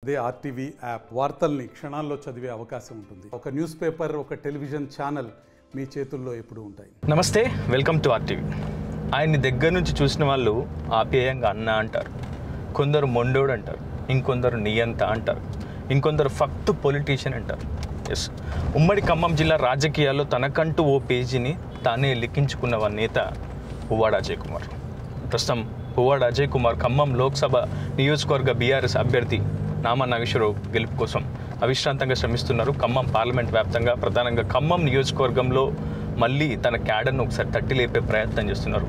అదే RTV app వార్తల్ని క్షణాల్లో చదివే అవకాశం ఉంటుంది. ఒక న్యూస్ పేపర్, ఒక టెలివిజన్ ఛానల్ మీ చేతుల్లో ఎప్పుడూ ఉంటాయి. నమస్తే, వెల్కమ్ టు ఆర్టీవీ. ఆయన్ని దగ్గర నుంచి చూసిన వాళ్ళు ఆప్యాయంగా అన్న అంటారు, కొందరు మొండోడు అంటారు, ఇంకొందరు నియంత అంటారు, ఇంకొందరు ఫక్తు పొలిటీషియన్ అంటారు. ఎస్, ఉమ్మడి ఖమ్మం జిల్లా రాజకీయాల్లో తనకంటూ ఓ పేజీని తానే లిఖించుకున్న నేత పువ్వాడ అజయ్ కుమార్. ప్రస్తుతం పువ్వాడ అజయ్ కుమార్ ఖమ్మం లోక్సభ నియోజకవర్గ బీఆర్ఎస్ అభ్యర్థి నామా నాగేశ్వరరావు గెలుపు కోసం అవిశ్రాంతంగా శ్రమిస్తున్నారు. ఖమ్మం పార్లమెంట్ వ్యాప్తంగా, ప్రధానంగా ఖమ్మం నియోజకవర్గంలో మళ్ళీ తన క్యాడర్ను ఒకసారి తట్టి లేపే ప్రయత్నం చేస్తున్నారు.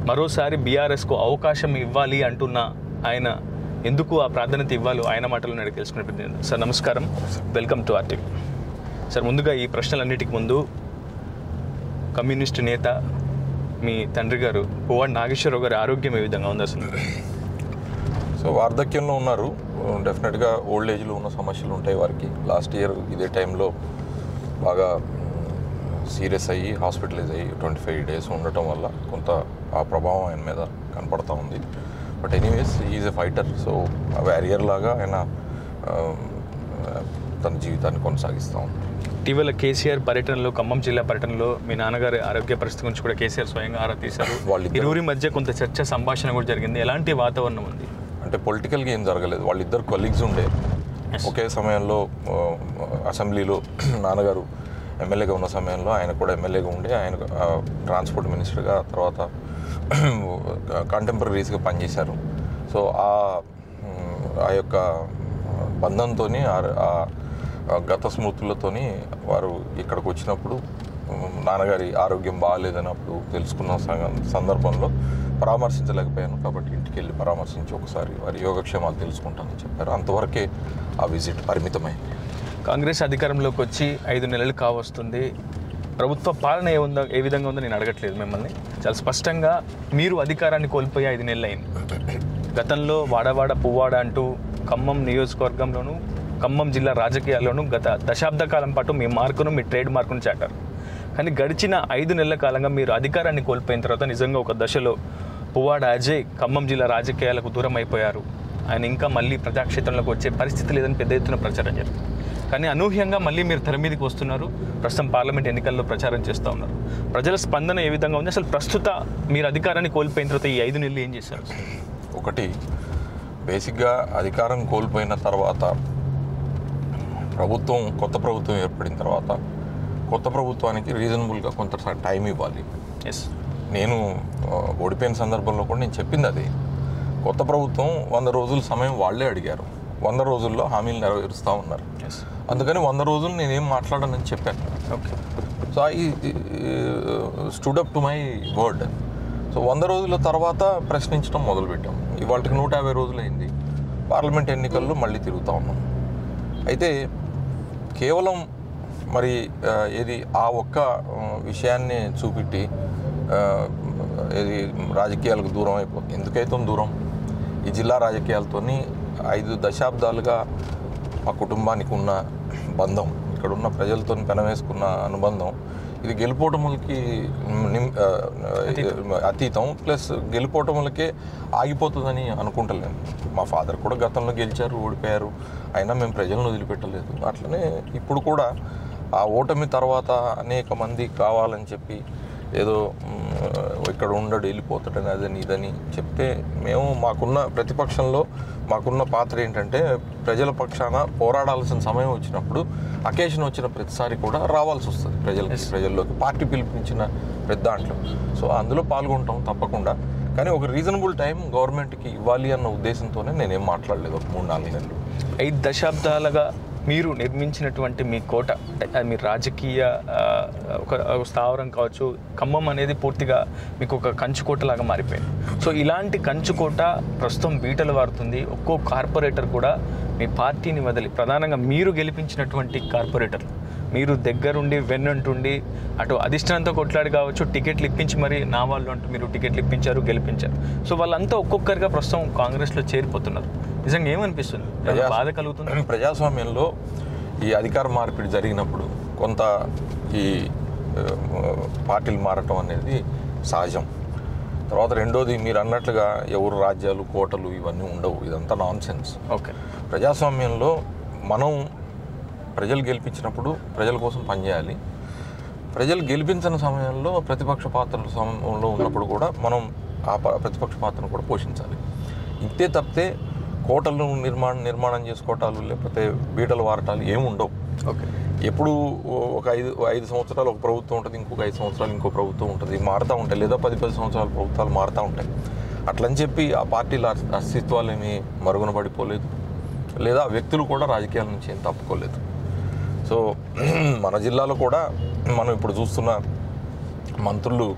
మరోసారి బీఆర్ఎస్కు అవకాశం ఇవ్వాలి అంటున్న ఆయన ఎందుకు ఆ ప్రాధాన్యత ఇవ్వాలో ఆయన మాటలు నేను తెలుసుకునే ప్రయత్నం. సార్ నమస్కారం, వెల్కమ్ టు ఆర్టీవీ. సార్, ముందుగా ఈ ప్రశ్నలన్నిటికీ ముందు కమ్యూనిస్టు నేత మీ తండ్రి గారు పువ్వాడ నాగేశ్వరరావు గారి ఆరోగ్యం ఏ విధంగా ఉంది అసలు? సో వార్ధక్యంలో ఉన్నారు. డెఫినెట్గా ఓల్డ్ ఏజ్లో ఉన్న సమస్యలు ఉంటాయి వారికి. లాస్ట్ ఇయర్ ఇదే టైంలో బాగా సీరియస్ అయ్యి హాస్పిటలైజ్ అయ్యి 25 days ఉండటం వల్ల కొంత ఆ ప్రభావం ఆయన మీద కనపడతా ఉంది. But anyways is a fighter. So warrior లాగా ఆయన తన జీవితాన్ని కొనసాగిస్తూ ఉంది. ఇటీవల కేసీఆర్ పర్యటనలో, ఖమ్మం జిల్లా పర్యటనలో మీ నాన్నగారి ఆరోగ్య పరిస్థితి గురించి కూడా కేసీఆర్ స్వయంగా ఆరా తీశారు. ఇరువురి మధ్య కొంత చర్చ, సంభాషణ కూడా జరిగింది. ఎలాంటి వాతావరణం ఉంది? అంటే పొలిటికల్గా ఏం జరగలేదు. వాళ్ళిద్దరు కొలీగ్స్ ఉండే ఒకే సమయంలో అసెంబ్లీలో నాన్నగారు ఎమ్మెల్యేగా ఉన్న సమయంలో ఆయన కూడా ఎమ్మెల్యేగా ఉండే, ఆయన ట్రాన్స్పోర్ట్ మినిస్టర్గా, తర్వాత కంటెంపరీస్గా పనిచేశారు. సో ఆ యొక్క బంధంతో, గత స్మృతులతోని వారు ఇక్కడికి వచ్చినప్పుడు నాన్నగారి ఆరోగ్యం బాగాలేదన్నప్పుడు తెలుసుకున్న సందర్భంలో పరామర్శించలేకపోయాను. కాబట్టి ఇంటికి వెళ్ళి పరామర్శించి ఒకసారి వారి యోగక్షేమాలు తెలుసుకుంటానని చెప్పారు. అంతవరకే ఆ విజిట్ పరిమితమైంది. కాంగ్రెస్ అధికారంలోకి వచ్చి 5 నెలలు కావస్తుంది. ప్రభుత్వ పాలన ఏ విధంగా ఉందో నేను అడగట్లేదు మిమ్మల్ని. చాలా స్పష్టంగా మీరు అధికారాన్ని కోల్పోయి 5 నెలలు అయింది. గతంలో వాడవాడ పువ్వాడ అంటూ ఖమ్మం నియోజకవర్గంలోనూ, ఖమ్మం జిల్లా రాజకీయాల్లోనూ గత దశాబ్ద కాలం పాటు మీ మార్కును, మీ ట్రేడ్ మార్కును చాటారు. కానీ గడిచిన 5 నెలల కాలంగా మీరు అధికారాన్ని కోల్పోయిన తర్వాత నిజంగా ఒక దశలో పువ్వాడ అజయ్ ఖమ్మం జిల్లా రాజకీయాలకు దూరం అయిపోయారు. ఆయన ఇంకా మళ్ళీ ప్రజాక్షేత్రంలోకి వచ్చే పరిస్థితి లేదని పెద్ద ఎత్తున ప్రచారం జరిగింది. కానీ అనూహ్యంగా మళ్ళీ మీరు తెర మీదకి వస్తున్నారు. ప్రస్తుతం పార్లమెంట్ ఎన్నికల్లో ప్రచారం చేస్తూ ఉన్నారు. ప్రజల స్పందన ఏ విధంగా ఉంది? అసలు ప్రస్తుత మీరు అధికారాన్ని కోల్పోయిన తర్వాత ఈ 5 నెలలు ఏం చేశారు? ఒకటి, బేసిక్గా అధికారం కోల్పోయిన తర్వాత కొత్త ప్రభుత్వం ఏర్పడిన తర్వాత కొత్త ప్రభుత్వానికి రీజనబుల్గా కొంత టైం ఇవ్వాలి. ఎస్, నేను ఓడిపోయిన సందర్భంలో కూడా నేను చెప్పింది అది. కొత్త ప్రభుత్వం 100 రోజుల సమయం వాళ్ళే అడిగారు. 100 రోజుల్లో హామీలు నెరవేరుస్తూ ఉన్నారు. అందుకని 100 రోజులు నేనేం మాట్లాడనని చెప్పాను. Okay. So I stood up to my word. So 100 రోజుల తర్వాత ప్రశ్నించడం మొదలుపెట్టాం. ఇవాళకి 150 రోజులు అయింది. పార్లమెంట్ ఎన్నికల్లో మళ్ళీ తిరుగుతూ ఉన్నాం. అయితే కేవలం మరి ఆ ఒక్క విషయాన్ని చూపెట్టి రాజకీయాలకు దూరం అయిపోతుంది. ఎందుకైతే దూరం? ఈ జిల్లా రాజకీయాలతో 5 దశాబ్దాలుగా మా కుటుంబానికి ఉన్న బంధం, ఇక్కడ ఉన్న ప్రజలతో పెనవేసుకున్న అనుబంధం, ఇది గెలుపోటములకి అతీతం. ప్లస్ గెలుపోటములకే ఆగిపోతుందని అనుకుంటలేను. మా ఫాదర్ కూడా గతంలో గెలిచారు, ఓడిపోయారు, అయినా మేము ప్రజలను వదిలిపెట్టలేదు. అట్లనే ఇప్పుడు కూడా ఆ ఓటమి తర్వాత అనేక మంది కావాలని చెప్పి ఏదో ఇక్కడ ఉండడు, వెళ్ళిపోతాడని, అదని ఇదని చెప్తే, మేము మాకున్న ప్రతిపక్షంలో మాకున్న పాత్ర ఏంటంటే ప్రజల పక్షాన పోరాడాల్సిన సమయం వచ్చినప్పుడు, అకేషన్ వచ్చిన ప్రతిసారి కూడా రావాల్సి వస్తుంది ప్రజల్లోకి, పార్టీ పిలిపించిన పెద్ద దాంట్లో. సో అందులో పాల్గొంటాం తప్పకుండా. కానీ ఒక రీజనబుల్ టైం గవర్నమెంట్కి ఇవ్వాలి అన్న ఉద్దేశంతోనే నేనేం మాట్లాడలేదు. ఒక 3-4 నెలలు. 5 దశాబ్దాలుగా మీరు నిర్మించినటువంటి మీ కోట, మీ రాజకీయ ఒక స్థావరం కావచ్చు, ఖమ్మం అనేది పూర్తిగా మీకు ఒక కంచుకోటలాగా మారిపోయింది. సో ఇలాంటి కంచుకోట ప్రస్తుతం బీటలు వారుతుంది. ఒక్కో కార్పొరేటర్ కూడా మీ పార్టీని వదిలి, ప్రధానంగా మీరు గెలిపించినటువంటి కార్పొరేటర్లు, మీరు దగ్గరుండి వెన్నంటుండి అటు అధిష్టానంతో కొట్లాడి కావచ్చు, టికెట్లు ఇప్పించి మరి నా వాళ్ళు అంటూ మీరు టికెట్లు ఇప్పించారు, గెలిపించారు. సో వాళ్ళంతా ఒక్కొక్కరిగా ప్రస్తుతం కాంగ్రెస్లో చేరిపోతున్నారు. నిజంగా ఏమనిపిస్తుంది? బాధ కలుగుతుంది? ప్రజాస్వామ్యంలో ఈ అధికార మార్పిడి జరిగినప్పుడు కొంత ఈ పార్టీలు మారటం అనేది సహజం. తర్వాత రెండోది మీరు అన్నట్లుగా ఎవరు రాజ్యాలు కోటలు ఇవన్నీ ఉండవు, ఇదంతా నాన్ సెన్స్. ఓకే, ప్రజాస్వామ్యంలో మనం ప్రజలు గెలిపించినప్పుడు ప్రజల కోసం పనిచేయాలి. ప్రజలు గెలిపించిన సమయంలో ప్రతిపక్ష పాత్రల సమయంలో ఉన్నప్పుడు కూడా మనం ఆ ప్రతిపక్ష పాత్రను కూడా పోషించాలి. ఇంతే తప్పితే కోటలు నిర్మాణం చేసుకోవటాలు లేకపోతే బీటలు వారటాలు ఏముండవు. ఓకే, ఎప్పుడు ఒక ఐదు సంవత్సరాలు ఒక ప్రభుత్వం ఉంటుంది, ఇంకొక 5 సంవత్సరాలు ఇంకో ప్రభుత్వం ఉంటుంది, మారుతూ ఉంటాయి. లేదా 10 సంవత్సరాల ప్రభుత్వాలు మారుతూ ఉంటాయి. అట్లని చెప్పి ఆ పార్టీల అస్తిత్వాలు ఏమీ మరుగున పడిపోలేదు, లేదా వ్యక్తులు కూడా రాజకీయాల నుంచి ఏం తప్పుకోలేదు. సో మన జిల్లాలో కూడా మనం ఇప్పుడు చూస్తున్న మంత్రులు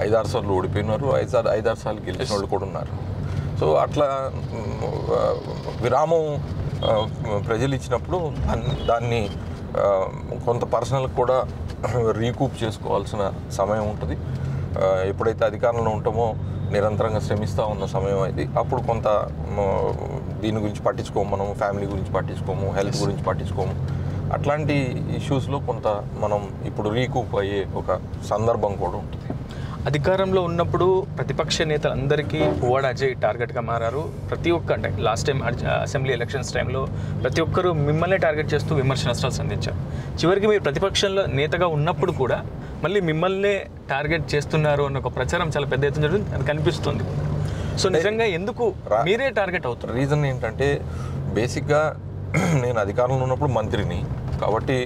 5-6 సార్లు ఓడిపోయినారు, 5-6 సార్లు గెలిచిన వాళ్ళు కూడా ఉన్నారు. సో అట్లా విరామం ప్రజలు ఇచ్చినప్పుడు దాన్ని కొంత పర్సనల్ కూడా రీకూప్ చేసుకోవాల్సిన సమయం ఉంటుంది. ఎప్పుడైతే అధికారంలో ఉంటామో నిరంతరంగా శ్రమిస్తూ ఉన్న సమయం అది. అప్పుడు కొంత దీని గురించి పట్టించుకోము, మనం ఫ్యామిలీ గురించి పట్టించుకోము, హెల్త్ గురించి పట్టించుకోము. అట్లాంటి ఇష్యూస్లో కొంత మనం ఇప్పుడు రీకూప్ అయ్యే ఒక సందర్భం కూడా ఉంటుంది. అధికారంలో ఉన్నప్పుడు ప్రతిపక్ష నేతలందరికీ పువ్వాడ అజయ్ టార్గెట్గా మారారు. ప్రతి ఒక్క అంటే లాస్ట్ టైం అసెంబ్లీ ఎలక్షన్స్ టైంలో ప్రతి ఒక్కరూ మిమ్మల్ని టార్గెట్ చేస్తూ విమర్శనాస్త్రాలు సంధించారు. చివరికి మీరు ప్రతిపక్షంలో నేతగా ఉన్నప్పుడు కూడా మళ్ళీ మిమ్మల్నే టార్గెట్ చేస్తున్నారు అన్న ఒక ప్రచారం చాలా పెద్ద ఎత్తున జరుగుతుంది, అది కనిపిస్తుంది. సో నిజంగా ఎందుకు మీరే టార్గెట్ అవుతారు? రీజన్ ఏంటంటే బేసిక్గా నేను అధికారంలో ఉన్నప్పుడు మంత్రిని కాబట్టి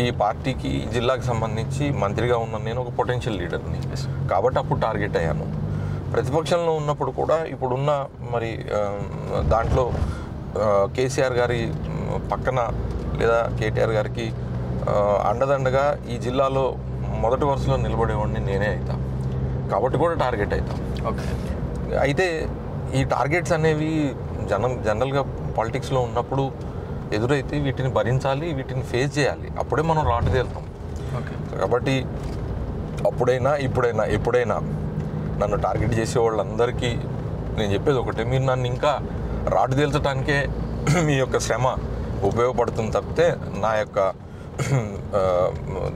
ఈ పార్టీకి ఈ జిల్లాకు సంబంధించి మంత్రిగా ఉన్న నేను ఒక పొటెన్షియల్ లీడర్ని కాబట్టి అప్పుడు టార్గెట్ అయ్యాను. ప్రతిపక్షంలో ఉన్నప్పుడు కూడా ఇప్పుడున్న మరి దాంట్లో కేసీఆర్ గారి పక్కన లేదా కేటీఆర్ గారికి అండదండగా ఈ జిల్లాలో మొదటి వరుసలో నిలబడేవాడిని నేనే అవుతాను కాబట్టి కూడా టార్గెట్ అవుతాం. ఓకే, అయితే ఈ టార్గెట్స్ అనేవి జనరల్గా పాలిటిక్స్లో ఉన్నప్పుడు ఎదురైతే వీటిని భరించాలి, వీటిని ఫేస్ చేయాలి, అప్పుడే మనం రాటు తేలుతాం. ఓకే, కాబట్టి అప్పుడైనా ఎప్పుడైనా నన్ను టార్గెట్ చేసే వాళ్ళందరికీ నేను చెప్పేది ఒకటే, మీరు నన్ను ఇంకా రాటు తేల్చడానికే మీ యొక్క శ్రమ ఉపయోగపడుతుంది తప్పితే నా యొక్క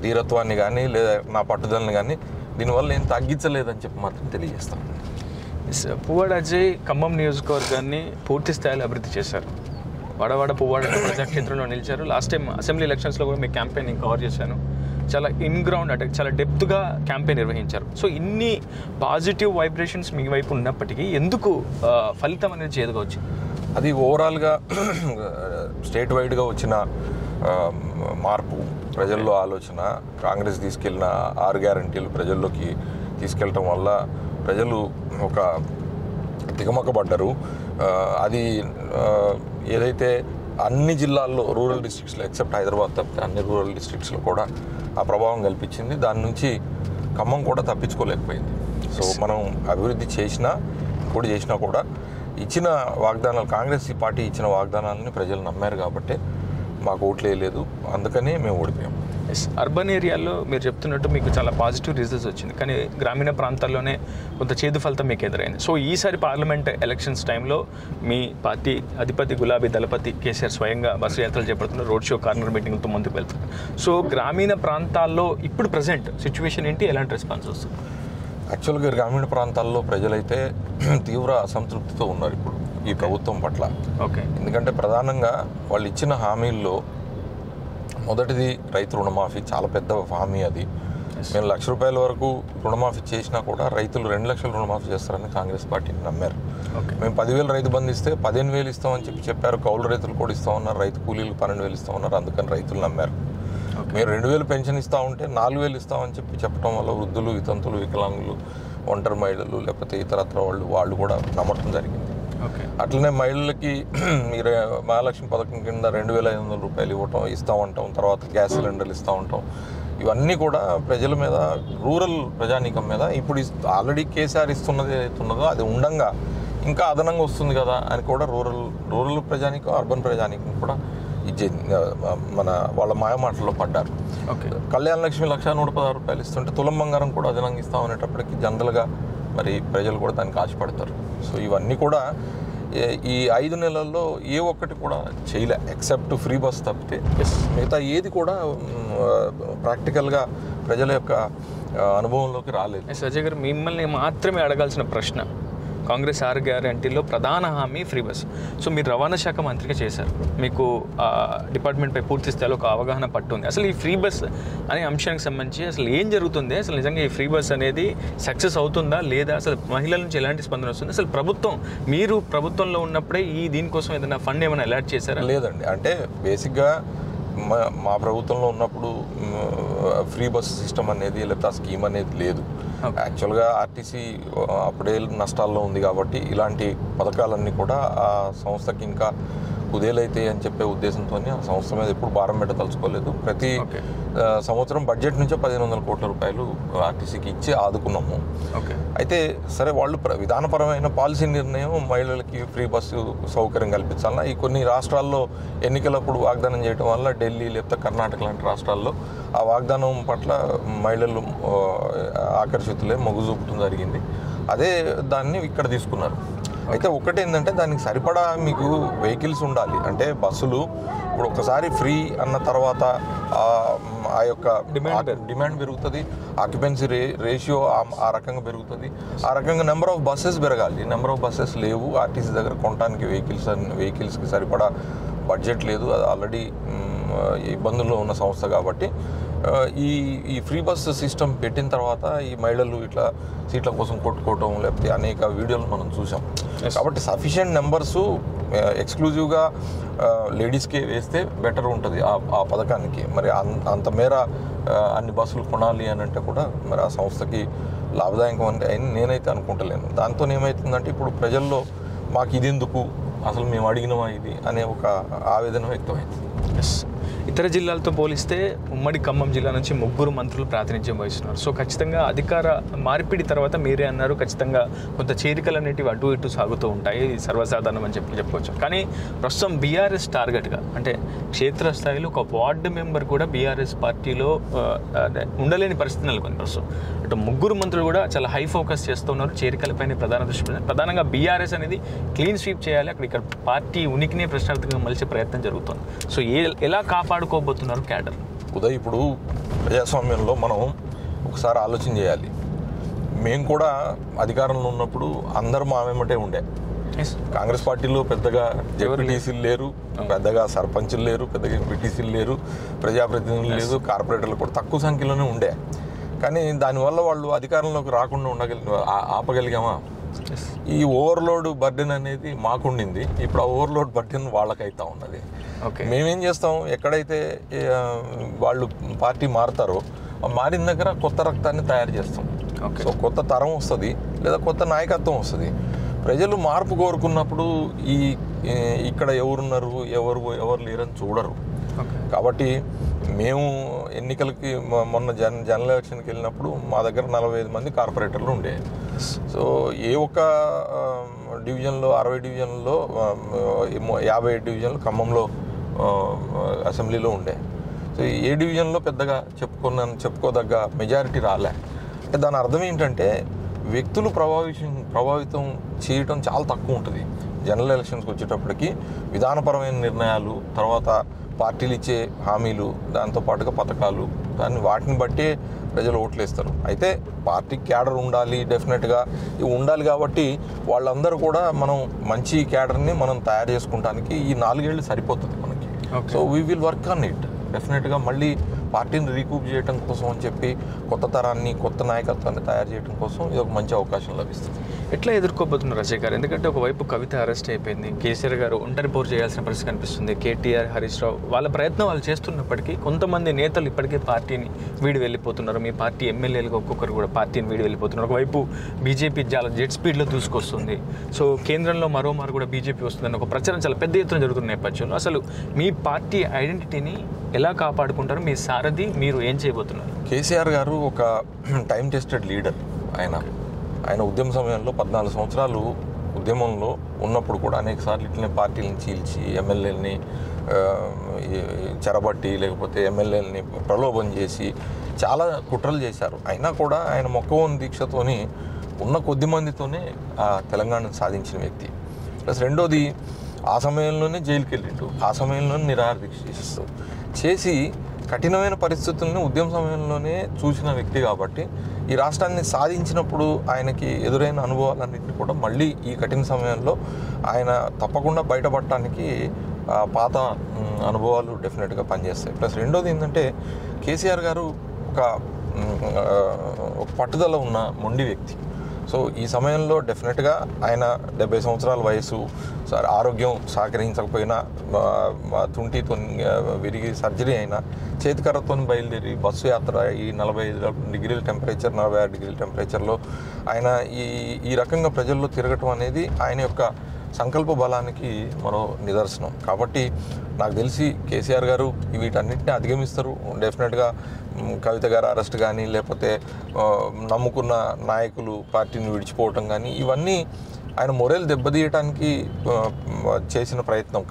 ధీరత్వాన్ని కానీ లేదా నా పట్టుదలని కానీ దీనివల్ల ఏం తగ్గించలేదని చెప్పి మాత్రం తెలియజేస్తాను. పువ్వాడ అజయ్ ఖమ్మం నియోజకవర్గాన్ని పూర్తి స్థాయిలో అభివృద్ధి చేశారు. వాడవాడ పువ్వాడ ప్రజాక్షేత్రంలో నిలిచారు. లాస్ట్ టైం అసెంబ్లీ ఎలక్షన్స్లో కూడా మీ క్యాంపెయిన్ కవర్ చేశాను. చాలా ఇన్ గ్రౌండ్ అంటే చాలా డెప్త్గా క్యాంపెయిన్ నిర్వహించారు. సో ఇన్ని పాజిటివ్ వైబ్రేషన్స్ మీ వైపు ఉన్నప్పటికీ ఎందుకు ఫలితం అనేది చేదుగా వచ్చింది? అది ఓవరాల్గా స్టేట్ వైడ్గా వచ్చిన మార్పు, ప్రజల్లో ఆలోచన, కాంగ్రెస్ తీసుకెళ్ళిన 6 గ్యారంటీలు ప్రజల్లోకి తీసుకెళ్ళటం వల్ల ప్రజలు ఒక తికమకబడ్డారు. అది ఏదైతే అన్ని జిల్లాల్లో రూరల్ డిస్ట్రిక్ట్స్లో ఎక్సెప్ట్ హైదరాబాద్ తప్పితే అన్ని రూరల్ డిస్ట్రిక్ట్స్లో కూడా ఆ ప్రభావం కల్పించింది. దాని నుంచి ఖమ్మం కూడా తప్పించుకోలేకపోయింది. సో మనం అభివృద్ధి చేసినా కూడా ఇచ్చిన వాగ్దానాలు, కాంగ్రెస్ పార్టీ ఇచ్చిన వాగ్దానాలని ప్రజలు నమ్మారు కాబట్టి మాకు ఓట్లు వేయలేదు, అందుకనే మేము ఓడిపోయాం. అర్బన్ ఏరియాలో మీరు చెప్తున్నట్టు మీకు చాలా పాజిటివ్ రిజల్ట్స్ వచ్చింది, కానీ గ్రామీణ ప్రాంతాల్లోనే కొంత చేదు ఫలితం మీకు ఎదురైంది. సో ఈసారి పార్లమెంట్ ఎలక్షన్స్ టైంలో మీ పార్టీ అధిపతి గులాబీ దళపతి కేసీఆర్ స్వయంగా బస్సు యాత్రలు చేపడుతున్నారు, రోడ్ షో, కార్నర్ మీటింగ్తో ముందుకు వెళ్తున్నారు. సో గ్రామీణ ప్రాంతాల్లో ఇప్పుడు ప్రజెంట్ సిచ్యువేషన్ ఏంటి, ఎలాంటి రెస్పాన్స్ వస్తుంది? యాక్చువల్గా గ్రామీణ ప్రాంతాల్లో ప్రజలైతే తీవ్ర అసంతృప్తితో ఉన్నారు ఇప్పుడు ఈ ప్రభుత్వం పట్ల. ఓకే, ఎందుకంటే ప్రధానంగా వాళ్ళు ఇచ్చిన హామీల్లో మొదటిది రైతు రుణమాఫీ, చాలా పెద్ద హామీ అది. మేము ₹1,00,000 వరకు రుణమాఫీ చేసినా కూడా రైతులు 2 లక్షలు రుణమాఫీ చేస్తారని కాంగ్రెస్ పార్టీని నమ్మారు. మేము 10,000 రైతు బంధు ఇస్తే 15,000 ఇస్తామని చెప్పారు. కౌలు రైతులు కూడా ఇస్తామన్నారు, రైతు కూలీలు 12,000 ఇస్తామన్నారు, అందుకని రైతులు నమ్మారు. మేము 2,000 పెన్షన్ ఇస్తూ ఉంటే 4,000 ఇస్తామని చెప్పడం వల్ల వృద్ధులు, వితంతులు, వికలాంగులు, ఒంటరి మహిళలు లేకపోతే ఇతరత్ర వాళ్ళు కూడా నమ్మటం జరిగింది. అట్లనే మహిళలకి మీరు మహాలక్ష్మి పథకం కింద ₹2,500 ఇస్తూ ఉంటాం, తర్వాత గ్యాస్ సిలిండర్లు ఇస్తూ ఉంటాం. ఇవన్నీ కూడా ప్రజల మీద, రూరల్ ప్రజానీకం మీద ఇప్పుడు ఆల్రెడీ కేసీఆర్ ఇస్తున్నది ఏదైతున్నదో అది ఉండంగా ఇంకా అదనంగా వస్తుంది కదా అని కూడా రూరల్ ప్రజానీకం, అర్బన్ ప్రజానీకం కూడా మన వాళ్ళ మాయమాటల్లో పడ్డారు. కళ్యాణ లక్ష్మి ₹1,116 ఇస్తుంటే తులం బంగారం కూడా అదనంగా ఇస్తామనేటప్పటికి జనరల్గా మరి ప్రజలు కూడా దానికి ఆశపడతారు. సో ఇవన్నీ కూడా ఈ 5 నెలల్లో ఏ ఒక్కటి కూడా చేయలే ఎక్సెప్ట్ ఫ్రీ బస్ తప్పితే. మిగతా ఏది కూడా ప్రాక్టికల్గా ప్రజల యొక్క అనుభవంలోకి రాలేదు. అజయ్ గారు, మిమ్మల్ని మాత్రమే అడగాల్సిన ప్రశ్న, కాంగ్రెస్ 6 గ్యారంటీల్లో ప్రధాన హామీ ఫ్రీ బస్. సో మీరు రవాణా శాఖ మంత్రిగా చేశారు, మీకు డిపార్ట్మెంట్పై పూర్తి స్థాయిలో ఒక అవగాహన పట్టుంది. అసలు ఈ ఫ్రీ బస్ అనే అంశానికి సంబంధించి అసలు ఏం జరుగుతుంది, అసలు నిజంగా ఈ ఫ్రీ బస్ అనేది సక్సెస్ అవుతుందా లేదా, అసలు మహిళల నుంచి ఎలాంటి స్పందన వస్తుంది, అసలు మీరు ప్రభుత్వంలో ఉన్నప్పుడే దీనికోసం ఏదైనా ఫండ్ ఏమైనా అలాట్ చేశారా? లేదండి, అంటే బేసిక్గా మా ప్రభుత్వంలో ఉన్నప్పుడు ఫ్రీ బస్ సిస్టమ్ అనేది లేకపోతే ఆ స్కీమ్ అనేది లేదు. యాక్చువల్గా ఆర్టీసీ అప్పుడే నష్టాల్లో ఉంది కాబట్టి ఇలాంటి పథకాలన్నీ కూడా ఆ సంస్థకి ఇంకా కుదేలైతే అని చెప్పే ఉద్దేశంతో ఆ సంస్థ మీద ఎప్పుడు భారం పెట్టదలుచుకోలేదు. ప్రతి సంవత్సరం బడ్జెట్ నుంచే 1500 కోట్ల రూపాయలు ఆర్టీసీకి ఇచ్చి ఆదుకున్నాము. అయితే సరే, వాళ్ళు విధానపరమైన పాలసీ నిర్ణయం మహిళలకి ఫ్రీ బస్సు సౌకర్యం కల్పించాలన్నా ఈ కొన్ని రాష్ట్రాల్లో ఎన్నికలప్పుడు వాగ్దానం చేయడం వల్ల ఢిల్లీ లేకపోతే కర్ణాటక లాంటి రాష్ట్రాల్లో ఆ వాగ్దానం పట్ల మహిళలు ఆకర్షితులే మొగ్గు చూపడం జరిగింది. అదే దాన్ని ఇక్కడ తీసుకున్నారు. అయితే ఒకటి ఏంటంటే దానికి సరిపడా మీకు వెహికల్స్ ఉండాలి. అంటే బస్సులు ఇప్పుడు ఒకసారి ఫ్రీ అన్న తర్వాత ఆ యొక్క డిమాండ్ పెరుగుతుంది, ఆక్యుపెన్సీ రేషియో ఆ రకంగా పెరుగుతుంది, ఆ రకంగా నెంబర్ ఆఫ్ బస్సెస్ పెరగాలి. నెంబర్ ఆఫ్ బస్సెస్ లేవు ఆర్టీసీ దగ్గర కొనడానికి. వెహికల్స్కి సరిపడా బడ్జెట్ లేదు, అది ఆల్రెడీ ఇబ్బందుల్లో ఉన్న సంస్థ కాబట్టి ఈ ఫ్రీ బస్ సిస్టమ్ పెట్టిన తర్వాత ఈ మహిళలు ఇట్లా సీట్ల కోసం కొట్టుకోవటం లేకపోతే అనేక వీడియోలు మనం చూసాం. కాబట్టి సఫిషియెంట్ నెంబర్సు ఎక్స్క్లూజివ్గా లేడీస్కే వేస్తే బెటర్ ఉంటుంది ఆ పథకానికి. మరి అంత మేర అన్ని బస్సులు కొనాలి అని అంటే కూడా మరి ఆ సంస్థకి లాభదాయకం అని నేనైతే అనుకుంటలేను. దాంతో ఏమవుతుందంటే ఇప్పుడు ప్రజల్లో మాకు ఇది ఎందుకు, అసలు మేము అడిగినమా ఇది అనే ఒక ఆవేదన వ్యక్తమైంది. ఇతర జిల్లాలతో పోలిస్తే ఉమ్మడి ఖమ్మం జిల్లా నుంచి 3 మంత్రులు ప్రాతినిధ్యం వహిస్తున్నారు. సో ఖచ్చితంగా అధికార మార్పిడి తర్వాత మీరే అన్నారు, ఖచ్చితంగా కొంత చేరికలు అనేటివి అటు ఇటు సాగుతూ ఉంటాయి, సర్వసాధారణం అని చెప్పుకోవచ్చు. కానీ ప్రస్తుతం బీఆర్ఎస్ టార్గెట్గా, అంటే క్షేత్రస్థాయిలో ఒక వార్డు మెంబర్ కూడా బీఆర్ఎస్ పార్టీలో ఉండలేని పరిస్థితి నెలకొంది. ప్రస్తుతం అటు 3 మంత్రులు కూడా చాలా హై ఫోకస్ చేస్తున్నారు, చేరికలపైన ప్రధాన దృష్టి. ప్రధానంగా బీఆర్ఎస్ అనేది క్లీన్ స్వీప్ చేయాలి, ఇక్కడ పార్టీ ఉనికినే ప్రశ్నార్థకంగా మలిచే ప్రయత్నం జరుగుతుంది. సో ఎలా కాపాడుకోబోతున్నారు క్యాడర్? ఉదయ్, ఇప్పుడు ప్రజాస్వామ్యంలో మనం ఒకసారి ఆలోచన చేయాలి. మేము కూడా అధికారంలో ఉన్నప్పుడు అందరూ మా వెంబటే ఉండే. కాంగ్రెస్ పార్టీలో పెద్దగా జెడ్పీటీసీలు లేరు, పెద్దగా సర్పంచులు లేరు, పెద్దగా ఎంపీటీసీలు లేరు, ప్రజాప్రతినిధులు లేదు, కార్పొరేటర్లు కూడా తక్కువ సంఖ్యలోనే ఉండే. కానీ దానివల్ల వాళ్ళు అధికారంలోకి రాకుండా ఆపగలిగామా? ఈ ఓవర్లోడ్ బర్డెన్ అనేది మాకుండింది, ఇప్పుడు ఆ ఓవర్లోడ్ బర్డెన్ వాళ్ళకైతా ఉన్నది. మేమేం చేస్తాం, ఎక్కడైతే వాళ్ళు పార్టీ మారుతారో మారిన దగ్గర కొత్త రక్తాన్ని తయారు చేస్తాం. సో కొత్త తరం వస్తుంది లేదా కొత్త నాయకత్వం వస్తుంది. ప్రజలు మార్పు కోరుకున్నప్పుడు ఇక్కడ ఎవరున్నారు ఎవరు లేరని చూడరు. కాబట్టి మేము ఎన్నికలకి మొన్న జనరల్ ఎలక్షన్కి వెళ్ళినప్పుడు మా దగ్గర 45 మంది కార్పొరేటర్లు ఉండే. సో ఏ ఒక్క డివిజన్లో 60 డివిజన్లో 50 డివిజన్లు ఖమ్మంలో అసెంబ్లీలో ఉండే. సో ఏ డివిజన్లో పెద్దగా చెప్పుకోదగ్గ మెజారిటీ రాలే. అంటే దాని అర్థం ఏంటంటే వ్యక్తులు ప్రభావితం చేయటం చాలా తక్కువ ఉంటుంది. జనరల్ ఎలక్షన్స్కి వచ్చేటప్పటికి విధానపరమైన నిర్ణయాలు, తర్వాత పార్టీలు ఇచ్చే హామీలు, దాంతోపాటుగా పథకాలు, వాటిని బట్టే ప్రజలు ఓట్లేస్తారు. అయితే పార్టీ క్యాడర్ ఉండాలి, డెఫినెట్గా ఉండాలి. కాబట్టి వాళ్ళందరూ కూడా మనం మంచి క్యాడర్ని మనం తయారు చేసుకుంటానికి ఈ 4 ఏళ్ళు సరిపోతుంది మనకి. So we will work on it. డెఫినెట్గా మళ్ళీ పార్టీని రీకూప్ చేయడం కోసం అని చెప్పి కొత్త తరాన్ని, కొత్త నాయకత్వాన్ని తయారు చేయడం కోసం ఇది ఒక మంచి అవకాశం లభిస్తుంది. ఎట్లా ఎదుర్కోబోతున్నారు అజయ్ గారు? ఎందుకంటే ఒకవైపు కవిత అరెస్ట్ అయిపోయింది, కేసీఆర్ గారు ఒంటరి పోరు చేయాల్సిన పరిస్థితి కనిపిస్తుంది, కేటీఆర్, హరీష్ రావు వాళ్ళ ప్రయత్నం వాళ్ళు చేస్తున్నప్పటికీ కొంతమంది నేతలు ఇప్పటికే పార్టీని వీడి వెళ్ళిపోతున్నారు. మీ పార్టీ ఎమ్మెల్యేలుగా ఒక్కొక్కరు కూడా పార్టీని వీడి వెళ్ళిపోతున్నారు. ఒకవైపు బీజేపీ చాలా జెట్ స్పీడ్లో దూసుకొస్తుంది. సో కేంద్రంలో మరోమారు కూడా బీజేపీ వస్తుందని ఒక ప్రచారం చాలా పెద్ద ఎత్తున జరుగుతున్న నేపథ్యంలో అసలు మీ పార్టీ ఐడెంటిటీని ఎలా కాపాడుకుంటారు? మీ సారథి మీరు ఏం చేయబోతున్నారు? కేసీఆర్ గారు ఒక టైం టెస్టెడ్ లీడర్. ఆయన ఉద్యమ సమయంలో 14 సంవత్సరాలు ఉద్యమంలో ఉన్నప్పుడు కూడా అనేక సార్లు ఇట్లనే పార్టీలను చీల్చి ఎమ్మెల్యేలని చెరబట్టి లేకపోతే ఎమ్మెల్యేలని ప్రలోభం చేసి చాలా కుట్రలు చేశారు. అయినా కూడా ఆయన మొక్కవోని దీక్షతోని ఉన్న కొద్ది మందితోనే తెలంగాణను సాధించిన వ్యక్తి. ప్లస్ రెండోది, ఆ సమయంలోనే జైలుకి వెళ్ళిండు, ఆ సమయంలోనే నిరాహార దీక్ష చేసి కఠినమైన పరిస్థితులను ఉద్యమ సమయంలోనే చూసిన వ్యక్తి కాబట్టి ఈ రాష్ట్రాన్ని సాధించినప్పుడు ఆయనకి ఎదురైన అనుభవాలన్నింటినీ కూడా మళ్ళీ ఈ కఠిన సమయంలో ఆయన తప్పకుండా బయటపడటానికి పాత అనుభవాలు డెఫినెట్గా పనిచేస్తాయి. ప్లస్ రెండోది ఏంటంటే కేసీఆర్ గారు ఒక పట్టుదల ఉన్న మొండి వ్యక్తి. సో ఈ సమయంలో డెఫినెట్గా ఆయన 70 సంవత్సరాల వయసు, ఆరోగ్యం సహకరించకపోయినా, తుంటితో విరిగి సర్జరీ అయినా చేతికర్రతో బయలుదేరి బస్సు యాత్ర ఈ 45 డిగ్రీల టెంపరేచర్ 46 డిగ్రీల టెంపరేచర్లో ఆయన ఈ రకంగా ప్రజల్లో తిరగటం అనేది ఆయన యొక్క సంకల్ప బలానికి మరో నిదర్శనం. కాబట్టి నాకు తెలిసి కేసీఆర్ గారు వీటన్నిటిని అధిగమిస్తారు. డెఫినెట్గా కవిత గారు అరెస్ట్ కానీ, లేకపోతే నమ్ముకున్న నాయకులు పార్టీని విడిచిపోవటం కానీ, ఇవన్నీ ఆయన మొరేల్ దెబ్బతీయటానికి చేసిన ప్రయత్నం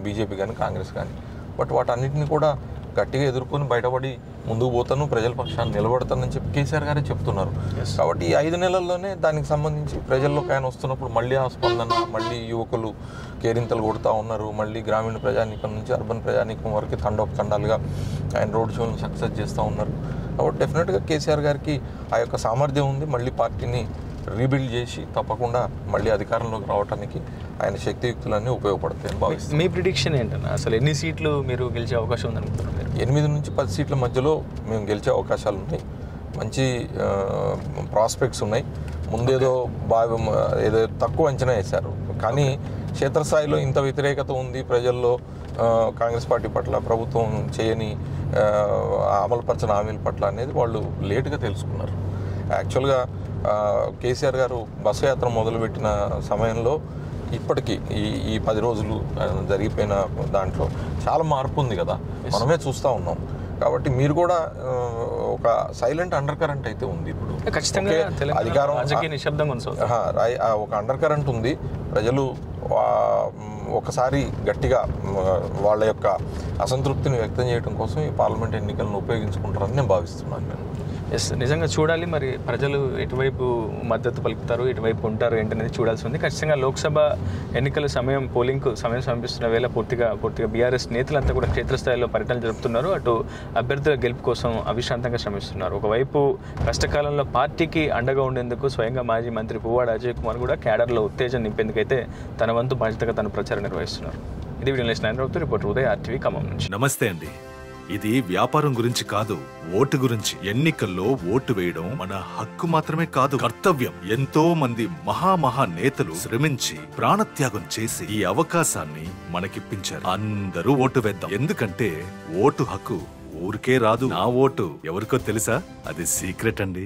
బీజేపీ కానీ కాంగ్రెస్ కానీ. బట్ వాటన్నిటిని కూడా గట్టిగా ఎదుర్కొని బయటపడి ముందుకు పోతాను, ప్రజల పక్షాన్ని నిలబడతానని చెప్పి కేసీఆర్ గారే చెప్తున్నారు. కాబట్టి ఈ 5 నెలల్లోనే దానికి సంబంధించి ప్రజల్లోకి ఆయన వస్తున్నప్పుడు మళ్ళీ ఆ స్పందన, మళ్ళీ యువకులు కేరింతలు కొడుతూ ఉన్నారు. మళ్ళీ గ్రామీణ ప్రజానీకం నుంచి అర్బన్ ప్రజానీకం వరకు తండోపతండాలుగా ఆయన రోడ్ షోని సక్సెస్ చేస్తూ ఉన్నారు. కాబట్టి డెఫినెట్గా కేసీఆర్ గారికి ఆ యొక్క సామర్థ్యం ఉంది. మళ్ళీ పార్టీని రీబిల్డ్ చేసి తప్పకుండా మళ్ళీ అధికారంలోకి రావడానికి ఆయన శక్తియుక్తులన్నీ ఉపయోగపడతాయని భావిస్తాను. మీ ప్రిడిక్షన్ ఏంటన్నా, అసలు ఎన్ని సీట్లు మీరు గెలిచే అవకాశం ఉందనుకుంటున్నారు? 8 నుంచి 10 సీట్ల మధ్యలో మేము గెలిచే అవకాశాలు ఉన్నాయి. మంచి ప్రాస్పెక్ట్స్ ఉన్నాయి. ముందేదో బాగా ఏదో తక్కువ అంచనా వేశారు, కానీ క్షేత్రస్థాయిలో ఇంత వ్యతిరేకత ఉంది ప్రజల్లో కాంగ్రెస్ పార్టీ పట్ల, ప్రభుత్వం చేయని అమలుపరచిన హామీల పట్ల అనేది వాళ్ళు లేటుగా తెలుసుకున్నారు. యాక్చువల్గా కేసీఆర్ గారు బస్సు యాత్ర మొదలుపెట్టిన సమయంలో ఇప్పటికీ ఈ 10 రోజులు జరిగిపోయిన దాంట్లో చాలా మార్పు ఉంది కదా, మనమే చూస్తూ ఉన్నాం. కాబట్టి మీరు కూడా ఒక సైలెంట్ అండర్ కరెంట్ అయితే ఉంది ఇప్పుడు. ఖచ్చితంగా అధికారం ఒక అండర్ కరెంట్ ఉంది. ప్రజలు ఒకసారి గట్టిగా వాళ్ళ యొక్క అసంతృప్తిని వ్యక్తం చేయడం కోసం ఈ పార్లమెంట్ ఎన్నికలను ఉపయోగించుకుంటారని నేను భావిస్తున్నాను. నేను నిజంగా చూడాలి మరి ప్రజలు ఎటువైపు మద్దతు పలుకుతారు, ఎటువైపు ఉంటారు ఏంటనేది చూడాల్సి ఉంది. ఖచ్చితంగా లోక్సభ ఎన్నికల పోలింగ్కు సమయం సమీపిస్తున్న వేళ పూర్తిగా బీఆర్ఎస్ నేతలంతా కూడా క్షేత్రస్థాయిలో పర్యటనలు జరుపుతున్నారు. అటు అభ్యర్థుల గెలుపు కోసం అవిశ్రాంతంగా శ్రమిస్తున్నారు. ఒకవైపు కష్టకాలంలో పార్టీకి అండగా ఉండేందుకు స్వయంగా మాజీ మంత్రి పువ్వాడ అజయ్ కుమార్ కూడా క్యాడర్లో ఉత్తేజం నింపేందుకైతే తన వంతు బాధ్యతగా తన ప్రచారం నిర్వహిస్తున్నారు. ఇది video national reporter Uday, RTV Khammam నుంచి. నమస్తే అండి. ఇది వ్యాపారం గురించి కాదు, ఓటు గురించి. ఎన్నికల్లో ఓటు వేయడం మన హక్కు మాత్రమే కాదు, కర్తవ్యం. ఎంతో మంది మహా నేతలు శ్రమించి ప్రాణత్యాగం చేసి ఈ అవకాశాన్ని మనకిప్పించారు. అందరూ ఓటు వేద్దాం. ఎందుకంటే ఓటు హక్కు ఊరికే రాదు. నా ఓటు ఎవరికో తెలుసా? అది సీక్రెట్ అండి.